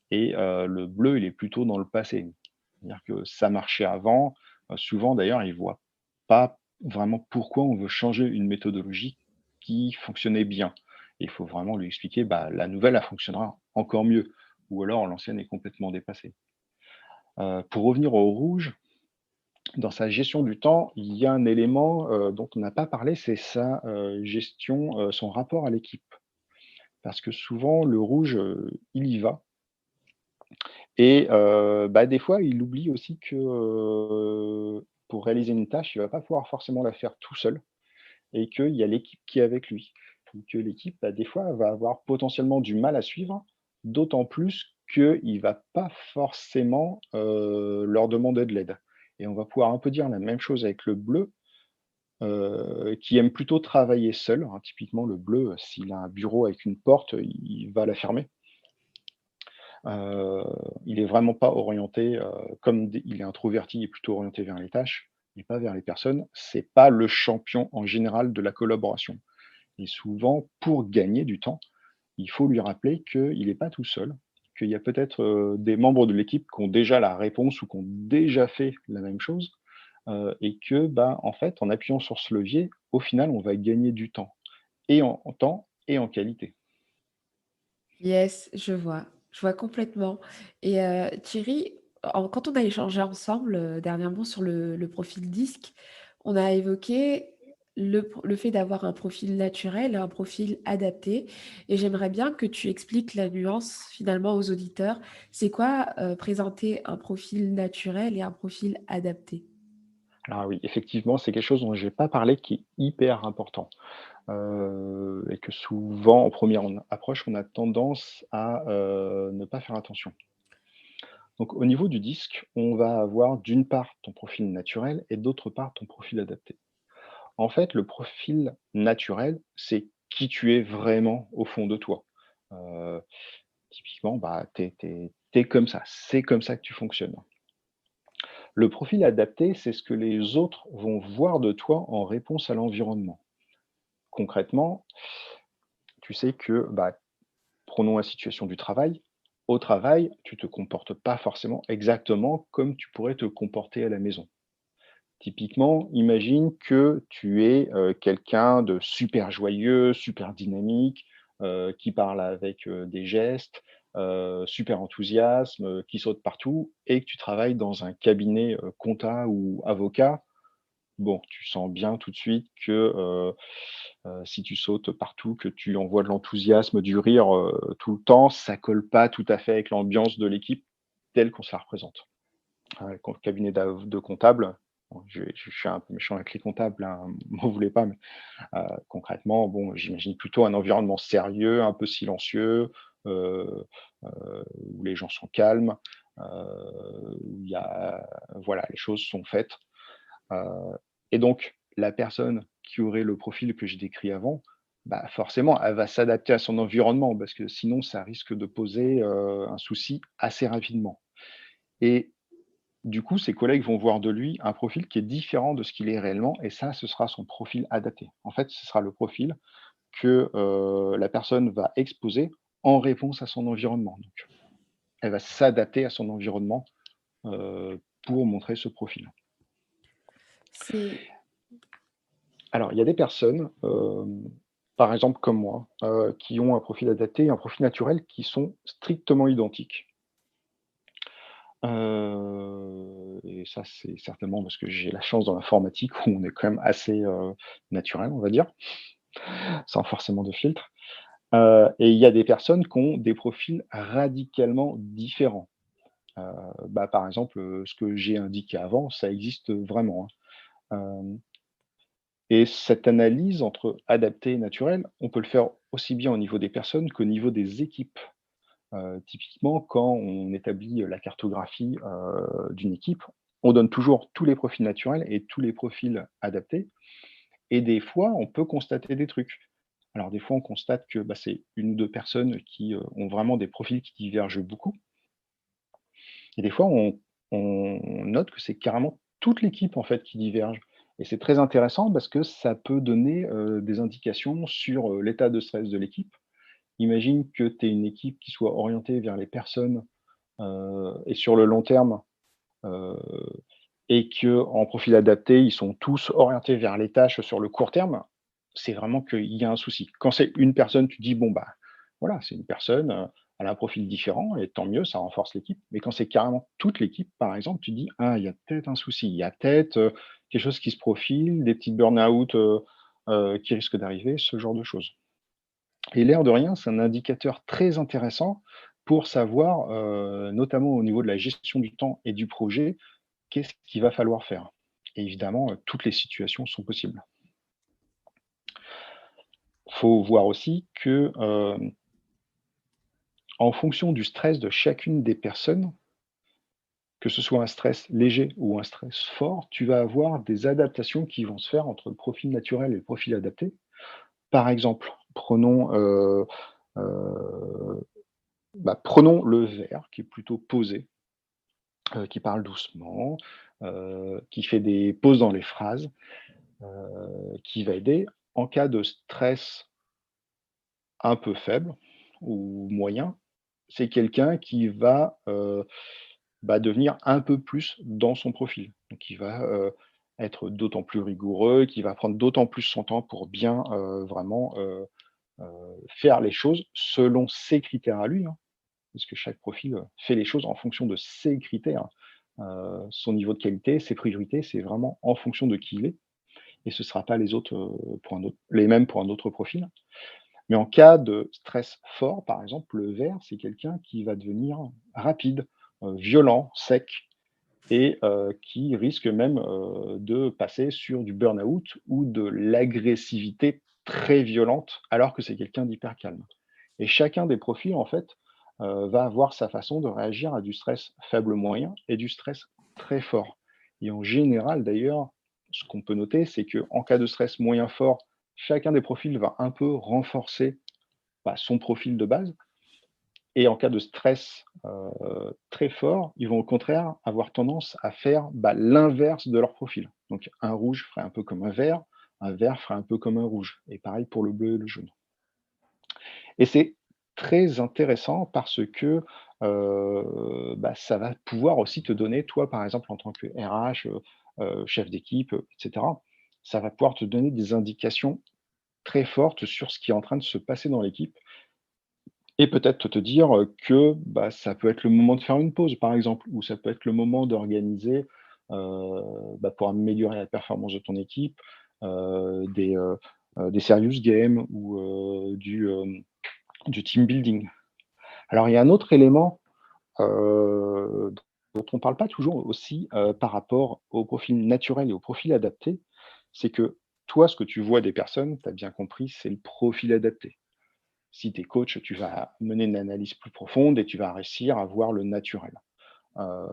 Et le bleu, il est plutôt dans le passé. C'est-à-dire que ça marchait avant, souvent d'ailleurs, il ne voit pas vraiment pourquoi on veut changer une méthodologie qui fonctionnait bien. Il faut vraiment lui expliquer, bah, la nouvelle, elle fonctionnera encore mieux ou alors l'ancienne est complètement dépassée. Pour revenir au rouge, dans sa gestion du temps, il y a un élément, dont on n'a pas parlé, c'est sa, gestion, son rapport à l'équipe. Parce que souvent le rouge, il y va et bah, des fois il oublie aussi que, pour réaliser une tâche, il va pas pouvoir forcément la faire tout seul et qu'il y a l'équipe qui est avec lui. Et que l'équipe, bah, des fois, va avoir potentiellement du mal à suivre, d'autant plus qu'il va pas forcément, leur demander de l'aide. Et on va pouvoir un peu dire la même chose avec le bleu, qui aime plutôt travailler seul, hein. Typiquement le bleu, s'il a un bureau avec une porte, il va la fermer. Heu, il est vraiment pas orienté, comme d il est introverti et plutôt orienté vers les tâches et pas vers les personnes. C'est pas le champion en général de la collaboration et souvent, pour gagner du temps, il faut lui rappeler qu'il est pas tout seul, qu'il y a peut-être, des membres de l'équipe qui ont déjà la réponse ou qui ont déjà fait la même chose, et que, bah, en fait, en appuyant sur ce levier, au final, on va gagner du temps et en temps et en qualité. Yes, je vois. Je vois complètement. Et Thierry, quand on a échangé ensemble dernièrement sur le profil disque, on a évoqué le fait d'avoir un profil naturel et un profil adapté. Et j'aimerais bien que tu expliques la nuance finalement aux auditeurs. C'est quoi présenter un profil naturel et un profil adapté? Alors oui, effectivement, c'est quelque chose dont j'ai pas parlé qui est hyper important. Et que souvent, en première approche, on a tendance à, ne pas faire attention. Donc au niveau du disque, on va avoir d'une part ton profil naturel et d'autre part ton profil adapté. En fait, le profil naturel, c'est qui tu es vraiment au fond de toi. Heu, typiquement, bah, tu es comme ça, c'est comme ça que tu fonctionnes. Le profil adapté, c'est ce que les autres vont voir de toi en réponse à l'environnement. Concrètement, tu sais que, bah, prenons la situation du travail. Au travail, tu te comportes pas forcément exactement comme tu pourrais te comporter à la maison. Typiquement, imagine que tu es, quelqu'un de super joyeux, super dynamique, qui parle avec, des gestes, super enthousiasme, qui saute partout et que tu travailles dans un cabinet, compta ou avocat. Bon, tu sens bien tout de suite que, si tu sautes partout, que tu envoies de l'enthousiasme, du rire, tout le temps, ça colle pas tout à fait avec l'ambiance de l'équipe telle qu'on se la représente. Quand le cabinet de comptable, bon, je suis un peu méchant avec les comptables, hein, m'en voulez pas, mais concrètement, bon, j'imagine plutôt un environnement sérieux, un peu silencieux, où les gens sont calmes, où il y a voilà, les choses sont faites. Heu et donc la personne qui aurait le profil que j'ai décrit avant, bah, forcément, elle va s'adapter à son environnement parce que sinon ça risque de poser, un souci assez rapidement et du coup, ses collègues vont voir de lui un profil qui est différent de ce qu'il est réellement et ça, ce sera son profil adapté. En fait, ce sera le profil que, la personne va exposer en réponse à son environnement. Donc elle va s'adapter à son environnement, pour montrer ce profil. C'est Alors, il y a des personnes, par exemple comme moi, qui ont un profil adapté et un profil naturel qui sont strictement identiques. Et ça, c'est certainement parce que j'ai la chance dans l'informatique où on est quand même assez, naturel, on va dire, sans forcément de filtre. Et il y a des personnes qui ont des profils radicalement différents. Heu, par exemple, ce que j'ai indiqué avant, ça existe vraiment, hein. Et cette analyse entre adapté et naturel, on peut le faire aussi bien au niveau des personnes qu'au niveau des équipes. Typiquement, quand on établit, la cartographie, d'une équipe, on donne toujours tous les profils naturels et tous les profils adaptés et des fois, on peut constater des trucs. Alors des fois, on constate que, c'est une ou 2 personnes qui, ont vraiment des profils qui divergent beaucoup et des fois, on note que c'est carrément toute l'équipe, en fait, qui diverge et c'est très intéressant parce que ça peut donner, des indications sur, l'état de stress de l'équipe. Imagine que tu aies une équipe qui soit orientée vers les personnes, et sur le long terme, heu et qu'en profil adapté, ils sont tous orientés vers les tâches sur le court terme, c'est vraiment qu'il y a un souci. Quand c'est une personne, tu dis: «Bon, voilà, c'est une personne, elle a un profil différent et tant mieux, ça renforce l'équipe». Mais quand c'est carrément toute l'équipe, par exemple, tu dis: «Ah, il y a peut-être un souci, il y a peut-être, quelque chose qui se profile, des petits burn-out, qui risquent d'arriver», ce genre de choses. Et l'air de rien, c'est un indicateur très intéressant pour savoir, notamment au niveau de la gestion du temps et du projet, qu'est-ce qu'il va falloir faire? Et évidemment, toutes les situations sont possibles. Faut voir aussi que, en fonction du stress de chacune des personnes, que ce soit un stress léger ou un stress fort, tu vas avoir des adaptations qui vont se faire entre le profil naturel et le profil adapté. Par exemple, heu, prenons le vert qui est plutôt posé, qui parle doucement, qui fait des pauses dans les phrases, qui va aider en cas de stress un peu faible ou moyen, c'est quelqu'un qui va, devenir un peu plus dans son profil. Donc il va, être d'autant plus rigoureux, qui va prendre d'autant plus son temps pour bien, vraiment, faire les choses selon ses critères à lui, hein, parce que chaque profil, fait les choses en fonction de ses critères. Son niveau de qualité, ses priorités, c'est vraiment en fonction de qui il est et ce ne sera pas les autres, pour un autre les mêmes pour un autre profil. Mais en cas de stress fort, par exemple, le vert, c'est quelqu'un qui va devenir rapide, violent, sec et qui risque même, de passer sur du burn-out ou de l'agressivité très violente, alors que c'est quelqu'un d'hyper calme. Et chacun des profils, en fait, va avoir sa façon de réagir à du stress faible, moyen et du stress très fort. Et en général, d'ailleurs, ce qu'on peut noter, c'est qu'en cas de stress moyen fort, chacun des profils va un peu renforcer, son profil de base et en cas de stress, très fort, ils vont au contraire avoir tendance à faire, l'inverse de leur profil. Donc un rouge ferait un peu comme un vert ferait un peu comme un rouge et pareil pour le bleu et le jaune. Et c'est très intéressant parce que, ça va pouvoir aussi te donner, toi, par exemple, en tant que RH, chef d'équipe, et cetera, ça va pouvoir te donner des indications très fortes sur ce qui est en train de se passer dans l'équipe et peut-être te dire, que, ça peut être le moment de faire une pause, par exemple, ou ça peut être le moment d'organiser, pour améliorer la performance de ton équipe, des serious games ou, du team building. Alors il y a un autre élément, dont on ne parle pas toujours aussi, par rapport au profil naturel et au profil adapté, c'est que toi, ce que tu vois des personnes, tu as bien compris, c'est le profil adapté. Si tu es coach, tu vas mener une analyse plus profonde et tu vas réussir à voir le naturel. Heu,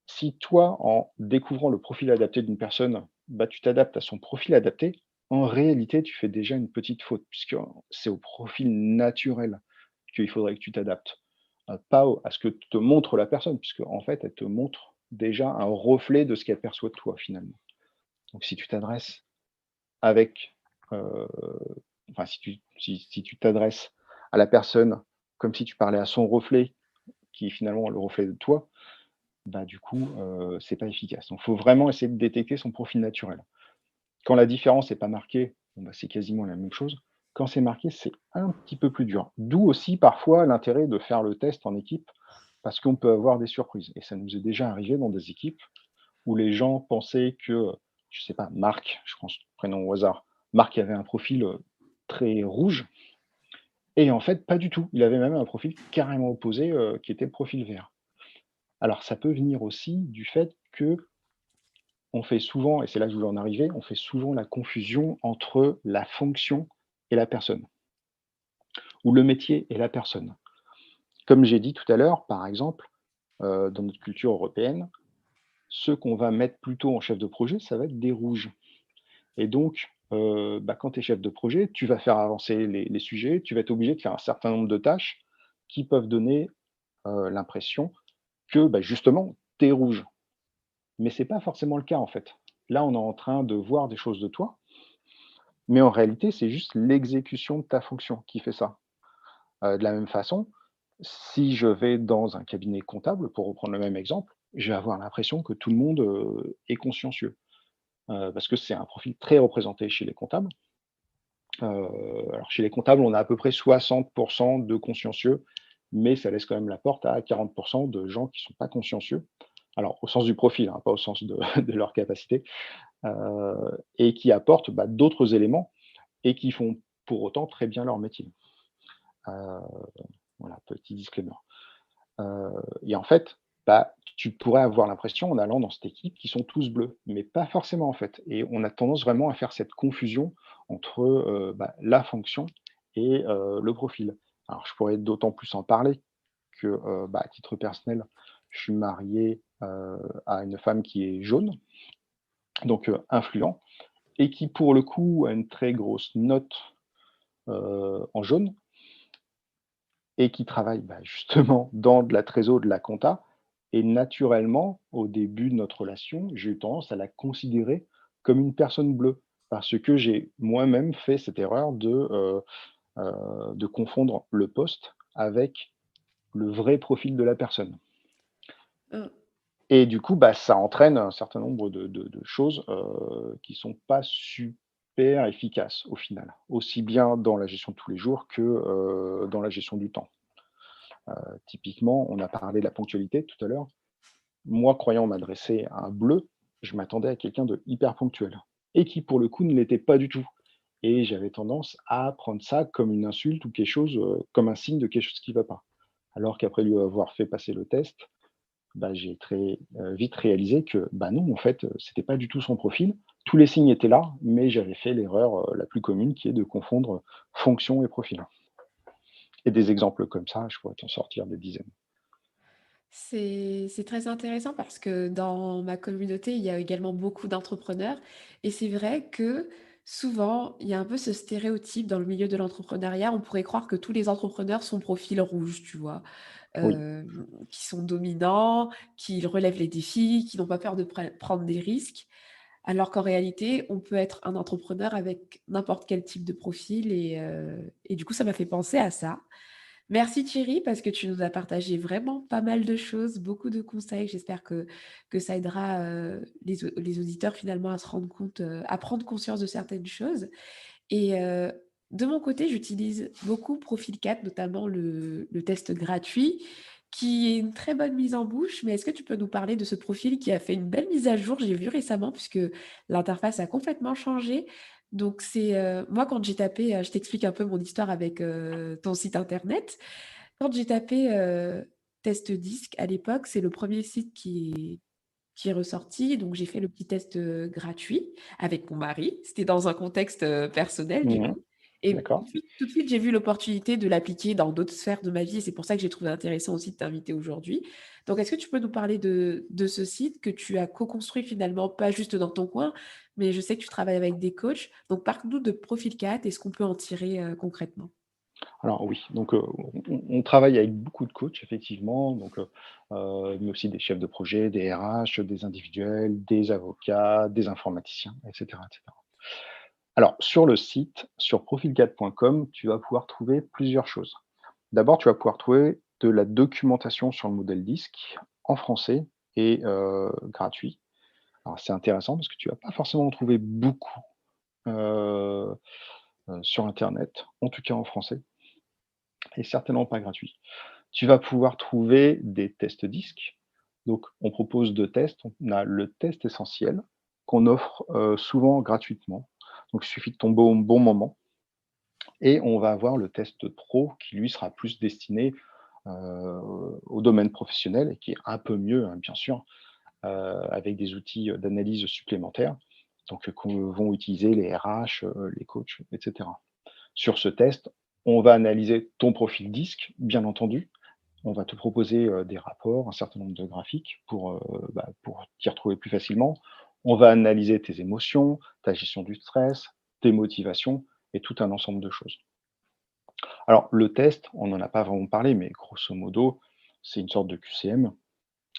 Si toi, en découvrant le profil adapté d'une personne, bah, tu t'adaptes à son profil adapté, en réalité, tu fais déjà une petite faute puisque c'est au profil naturel qu'il faudrait que tu t'adaptes, pas au à ce que te montre la personne puisque en fait, elle te montre déjà un reflet de ce qu'elle perçoit de toi, finalement. Donc si tu t'adresses avec, heu, enfin si tu t'adresses à la personne comme si tu parlais à son reflet, qui est finalement le reflet de toi, bah, du coup, c'est pas efficace. Donc faut vraiment essayer de détecter son profil naturel. Quand la différence est pas marquée, bon, bah, c'est quasiment la même chose. Quand c'est marqué, c'est un petit peu plus dur. D'où aussi parfois l'intérêt de faire le test en équipe, parce qu'on peut avoir des surprises et ça nous est déjà arrivé dans des équipes où les gens pensaient que, je sais pas, Marc, je prends ce prénom au hasard, Marc avait un profil, très rouge et en fait pas du tout. Il avait même un profil carrément opposé, qui était le profil vert. Alors ça peut venir aussi du fait que on fait souvent, et c'est là que je voulais en arriver, on fait souvent la confusion entre la fonction et la personne, ou le métier et la personne. Comme j'ai dit tout à l'heure, par exemple, dans notre culture européenne, ceux qu'on va mettre plutôt en chef de projet, ça va être des rouges. Et donc, bah, quand tu es chef de projet, tu vas faire avancer les sujets, tu vas être obligé de faire un certain nombre de tâches qui peuvent donner, l'impression que, bah, justement, tu es rouge. Mais c'est pas forcément le cas, en fait. Là, on est en train de voir des choses de toi, mais en réalité, c'est juste l'exécution de ta fonction qui fait ça. De la même façon, si je vais dans un cabinet comptable, pour reprendre le même exemple, je vais avoir l'impression que tout le monde, est consciencieux, parce que c'est un profil très représenté chez les comptables. Alors chez les comptables, on a à peu près 60 de consciencieux, mais ça laisse quand même la porte à 40 de gens qui ne sont pas consciencieux. Alors au sens du profil, hein, pas au sens de de leur capacité, et qui apportent, bah, d'autres éléments et qui font pour autant très bien leur métier. Heu, voilà, petit disclaimer. Et en fait, bah, tu pourrais avoir l'impression en allant dans cette équipe qu'ils sont tous bleus, mais pas forcément en fait. Et on a tendance vraiment à faire cette confusion entre, bah, la fonction et le profil. Alors je pourrais d'autant plus en parler que, bah, à titre personnel, je suis marié, à une femme qui est jaune, donc influent et qui pour le coup a une très grosse note, en jaune et qui travaille, bah, justement dans de la trésor, de la compta et naturellement, au début de notre relation, j'ai eu tendance à la considérer comme une personne bleue. Parce que j'ai moi-même fait cette erreur de confondre le poste avec le vrai profil de la personne. Hein. Et du coup, bah, ça entraîne un certain nombre de choses, qui sont pas super efficaces au final. Aussi bien dans la gestion de tous les jours que, dans la gestion du temps. Typiquement, on a parlé de la ponctualité tout à l'heure. Moi, croyant m'adresser à un bleu, je m'attendais à quelqu'un de hyper ponctuel et qui, pour le coup, ne l'était pas du tout. Et j'avais tendance à prendre ça comme une insulte ou quelque chose, comme un signe de quelque chose qui ne va pas. Alors qu'après lui avoir fait passer le test, bah, j'ai très, vite réalisé que, bah, non, en fait, c'était pas du tout son profil. Tous les signes étaient là, mais j'avais fait l'erreur, la plus commune qui est de confondre fonction et profil. Et des exemples comme ça, je pourrais t'en sortir des dizaines. C'est très intéressant parce que dans ma communauté, il y a également beaucoup d'entrepreneurs et c'est vrai que souvent, il y a un peu ce stéréotype dans le milieu de l'entrepreneuriat. On pourrait croire que tous les entrepreneurs sont profil rouge, tu vois? Oui, Qui sont dominants, qui relèvent les défis, qui n'ont pas peur de prendre des risques. Alors qu'en réalité, on peut être un entrepreneur avec n'importe quel type de profil et du coup, ça m'a fait penser à ça. Merci Thierry parce que tu nous as partagé vraiment pas mal de choses, beaucoup de conseils. J'espère que ça aidera les auditeurs finalement à se rendre compte, à prendre conscience de certaines choses. Et de mon côté, j'utilise beaucoup Profil 4, notamment le test gratuit, qui est une très bonne mise en bouche. Mais est-ce que tu peux nous parler de ce profil qui a fait une belle mise à jour? J'ai vu récemment, puisque l'interface a complètement changé. Donc, c'est moi, quand j'ai tapé, je t'explique un peu mon histoire avec ton site internet. Quand j'ai tapé Test Disc à l'époque. C'est le premier site qui est ressorti. Donc, j'ai fait le petit test gratuit avec mon mari. C'était dans un contexte personnel, du Mhm. coup. Et D'accord. tout de suite, j'ai vu l'opportunité de l'appliquer dans d'autres sphères de ma vie. Et c'est pour ça que j'ai trouvé intéressant aussi de t'inviter aujourd'hui. Donc, est-ce que tu peux nous parler de ce site que tu as co-construit finalement, pas juste dans ton coin, mais je sais que tu travailles avec des coachs. Donc, parle-nous de Profil 4 et ce qu'on peut en tirer concrètement. Alors oui, donc on travaille avec beaucoup de coachs effectivement, donc mais aussi des chefs de projet, des RH, des individuels, des avocats, des informaticiens, et cetera, et cetera. Alors sur le site, sur profil4.com, tu vas pouvoir trouver plusieurs choses. D'abord, tu vas pouvoir trouver de la documentation sur le modèle disque en français et gratuit. Alors c'est intéressant parce que tu vas pas forcément en trouver beaucoup, heu sur internet, en tout cas en français et certainement pas gratuit. Tu vas pouvoir trouver des tests disques. Donc, on propose 2 tests. On a le test essentiel qu'on offre, souvent gratuitement. Donc, il suffit de tomber au bon moment et on va avoir le test pro qui lui sera plus destiné, au domaine professionnel et qui est un peu mieux, hein, bien sûr, avec des outils, d'analyse supplémentaires, donc que vont utiliser les RH, les coachs et cetera. Sur ce test, on va analyser ton profil disque, bien entendu, on va te proposer, des rapports, un certain nombre de graphiques pour t'y retrouver plus facilement. On va analyser tes émotions, ta gestion du stress, tes motivations et tout un ensemble de choses. Alors le test, on n'en a pas vraiment parlé, mais grosso modo, c'est une sorte de QCM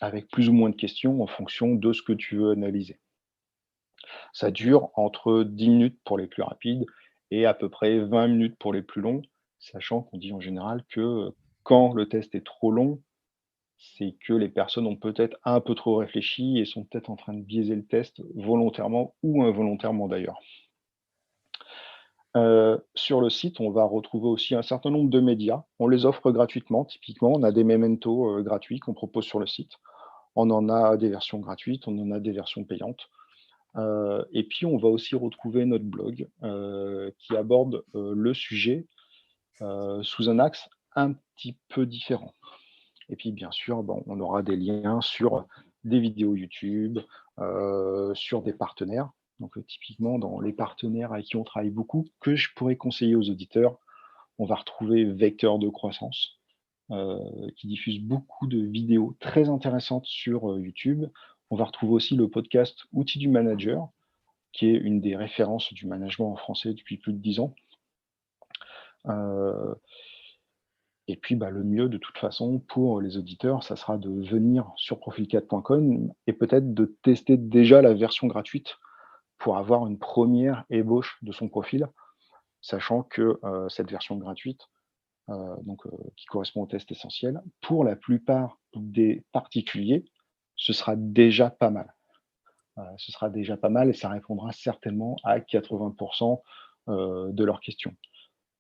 avec plus ou moins de questions en fonction de ce que tu veux analyser. Ça dure entre 10 minutes pour les plus rapides et à peu près 20 minutes pour les plus longs, sachant qu'on dit en général que, quand le test est trop long, c'est que les personnes ont peut-être un peu trop réfléchi et sont peut-être en train de biaiser le test volontairement ou involontairement d'ailleurs. Sur le site, on va retrouver aussi un certain nombre de médias. On les offre gratuitement. Typiquement, on a des mementos, gratuits qu'on propose sur le site. On en a des versions gratuites, on en a des versions payantes. Et puis on va aussi retrouver notre blog, qui aborde, le sujet, sous un axe un petit peu différent. Et puis bien sûr, bon, on aura des liens sur des vidéos YouTube, sur des partenaires. Donc, typiquement dans les partenaires avec qui on travaille beaucoup, que je pourrais conseiller aux auditeurs, on va retrouver Vecteur de croissance, heu, qui diffuse beaucoup de vidéos très intéressantes sur, YouTube. On va retrouver aussi le podcast Outils du manager, qui est une des références du management en français depuis plus de 10 ans. Heu Et puis, bah, le mieux de toute façon pour les auditeurs, ça sera de venir sur profil4.com et peut-être de tester déjà la version gratuite pour avoir une première ébauche de son profil, sachant que, cette version gratuite, qui correspond au test essentiel, pour la plupart des particuliers, ce sera déjà pas mal. Ce sera déjà pas mal et ça répondra certainement à 80 de leurs questions.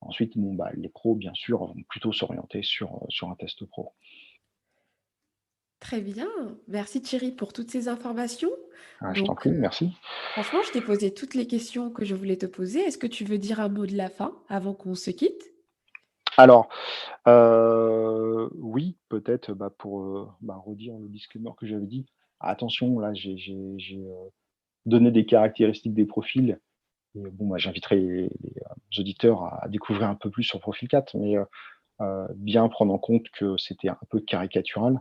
Ensuite, bon, bah, les pros, bien sûr, vont plutôt s'orienter sur un test pro. Très bien. Merci Thierry pour toutes ces informations. Ah, je t'en Donc, prie, merci. franchement, je t'ai posé toutes les questions que je voulais te poser. Est-ce que tu veux dire un mot de la fin avant qu'on se quitte? Alors, oui, peut-être, pour, redire le disclaimer que j'avais dit. Attention, là, j'ai donné des caractéristiques des profils et bon, j'inviterai les auditeurs à découvrir un peu plus sur Profil 4, mais, bien prendre en compte que c'était un peu caricatural,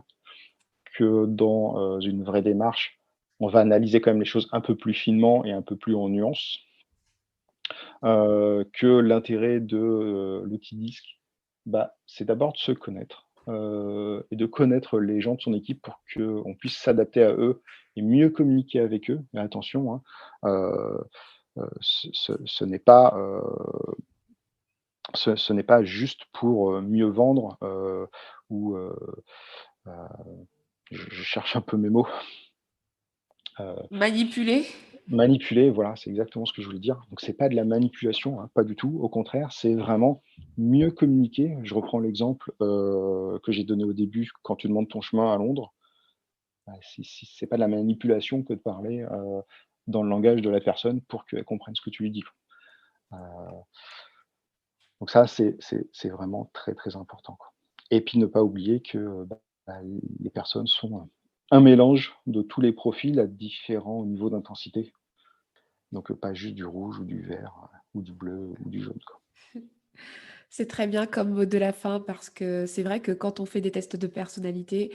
que dans, une vraie démarche, on va analyser quand même les choses un peu plus finement et un peu plus en nuance. Que l'intérêt de, l'outil disque, c'est d'abord de se connaître, et de connaître les gens de son équipe pour qu'on puisse s'adapter à eux et mieux communiquer avec eux. Mais attention, hein, ce n'est pas, ce n'est pas juste pour, mieux vendre, ou, heu, je cherche un peu mes mots, heu Manipuler? Manipuler, voilà, c'est exactement ce que je voulais dire. Donc c'est pas de la manipulation, hein, pas du tout. Au contraire, c'est vraiment mieux communiquer. Je reprends l'exemple, que j'ai donné au début, quand tu demandes ton chemin à Londres, si c'est pas de la manipulation que de parler, dans le langage de la personne pour qu'elle comprenne ce que tu lui dis, quoi. Donc ça, c'est vraiment très, très important, quoi. Et puis ne pas oublier que, bah, les personnes sont un mélange de tous les profils à différents niveaux d'intensité. Donc, pas juste du rouge ou du vert, ou du bleu ou du jaune, quoi. C'est très bien comme mot de la fin parce que c'est vrai que quand on fait des tests de personnalité,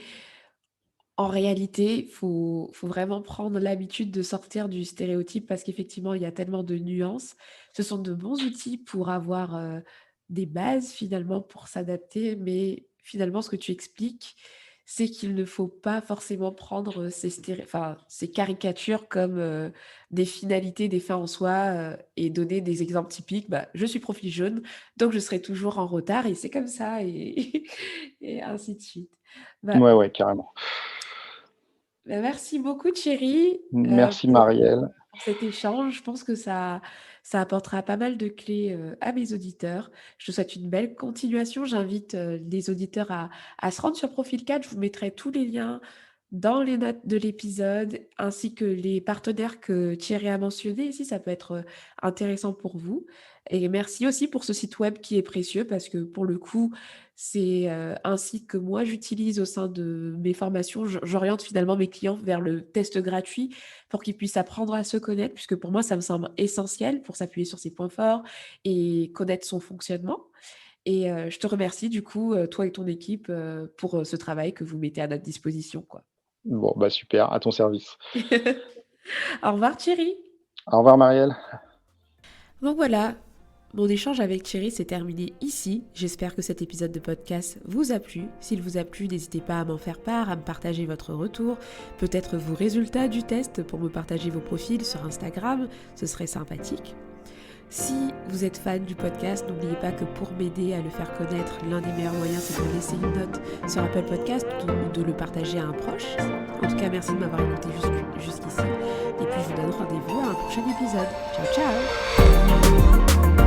en réalité, faut vraiment prendre l'habitude de sortir du stéréotype parce qu'effectivement, il y a tellement de nuances. Ce sont de bons outils pour avoir, des bases finalement pour s'adapter, mais finalement, ce que tu expliques, c'est qu'il ne faut pas forcément prendre, ces caricatures comme, des finalités, des fins en soi, et donner des exemples typiques. Bah, je suis profil jaune, donc je serai toujours en retard et c'est comme ça et et ainsi de suite. Bah Ouais, ouais, carrément. bah, merci beaucoup Thierry, Merci pour Marielle. cet échange. Je pense que ça apportera pas mal de clés, à mes auditeurs. Je te souhaite une belle continuation. J'invite, les auditeurs à se rendre sur Profil 4. Je vous mettrai tous les liens dans les notes de l'épisode, ainsi que les partenaires que Thierry a mentionnés, si ça peut être, intéressant pour vous. Et merci aussi pour ce site web qui est précieux parce que pour le coup, c'est, un site que moi j'utilise au sein de mes formations. J'oriente finalement mes clients vers le test gratuit pour qu'ils puissent apprendre à se connaître, puisque pour moi ça me semble essentiel pour s'appuyer sur ses points forts et connaître son fonctionnement. Et je te remercie du coup, toi et ton équipe, pour, ce travail que vous mettez à notre disposition, quoi. Bon, bah, super, à ton service. Au revoir Thierry. Au revoir Marielle. Donc voilà, mon échange avec Thierry s'est terminé ici. J'espère que cet épisode de podcast vous a plu. S'il vous a plu, n'hésitez pas à m'en faire part, à me partager votre retour, peut-être vos résultats du test pour me partager vos profils sur Instagram, ce serait sympathique. Si vous êtes fan du podcast, n'oubliez pas que pour m'aider à le faire connaître, l'un des meilleurs moyens, c'est de laisser une note sur Apple Podcast ou de le partager à un proche. En tout cas, merci de m'avoir écouté jusqu'ici. Et puis, je vous donne rendez-vous à un prochain épisode. Ciao, ciao!